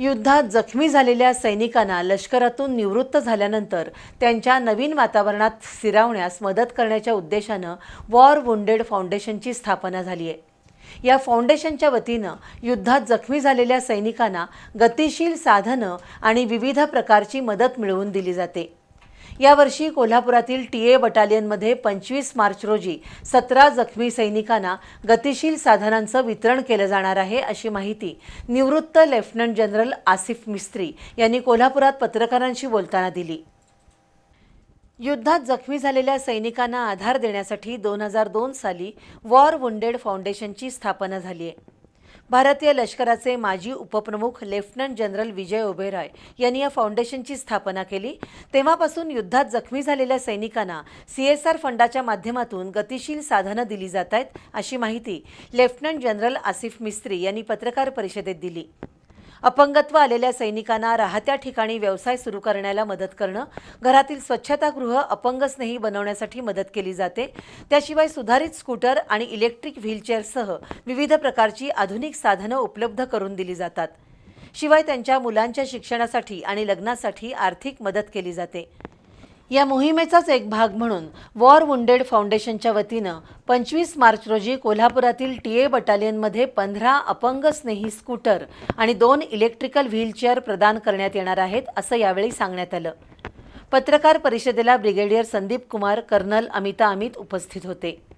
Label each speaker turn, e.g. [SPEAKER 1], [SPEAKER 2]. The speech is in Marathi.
[SPEAKER 1] युद्धात जखमी झालेल्या सैनिकांना लष्करातून निवृत्त झाल्यानंतर त्यांच्या नवीन वातावरणात स्थिरावण्यास मदत करण्याच्या उद्देशानं वॉर वुंडेड फाउंडेशनची स्थापना झाली आहे। या फाउंडेशनच्या वतीनं युद्धात जखमी झालेल्या सैनिकांना गतिशील साधनं आणि विविध प्रकारची मदत मिळवून दिली जाते। यावर्षी कोल्हापुरातील टीए बटालियनमध्ये 25 मार्च रोजी 17 जखमी सैनिकांना गतिशील साधनांचं वितरण केलं जाणार आहे, अशी माहिती निवृत्त लेफ्टनंट जनरल आसिफ मिस्त्री यांनी कोल्हापुरात पत्रकारांशी बोलताना दिली। युद्धात जखमी झालेल्या सैनिकांना आधार देण्यासाठी 2002 साली वॉर वुंडेड फाउंडेशनची स्थापना झाली आहे। भारतीय लष्कराचे माजी उपप्रमुख लेफ्टनंट जनरल विजय ओबेरॉय यांनी या फाउंडेशनची स्थापना केली। तेव्हापासून युद्धात जखमी झालेल्या सैनिकांना CSR फंडाच्या माध्यमातून गतिशील साधनं दिली जात आहेत, अशी माहिती लेफ्टनंट जनरल आसिफ मिस्त्री यांनी पत्रकार परिषदेत दिली। अपंगत्व आलेल्या सैनिकांना राहत्या ठिकाणी व्यवसाय सुरू करण्याला मदत करणं, घरातील स्वच्छतागृह अपंगस्नेही बनवण्यासाठी मदत केली जाते। त्याशिवाय सुधारित स्कूटर आणि इलेक्ट्रिक व्हीलचेअरसह विविध प्रकारची आधुनिक साधनं उपलब्ध करून दिली जातात। शिवाय त्यांच्या मुलांच्या शिक्षणासाठी आणि लग्नासाठी आर्थिक मदत केली जाते। या मोहिमेचाच एक भाग म्हणून वॉर वुंडेड फाउंडेशनच्या वतीनं 25 मार्च रोजी कोल्हापुरातील टीए बटालियनमध्ये 15 अपंग स्नेही स्कूटर आणि 2 इलेक्ट्रिकल व्हीलचेअर प्रदान करण्यात येणार आहेत, असं यावेळी सांगण्यात आलं। पत्रकार परिषदेला ब्रिगेडियर संदीप कुमार, कर्नल अमिता अमित उपस्थित होते।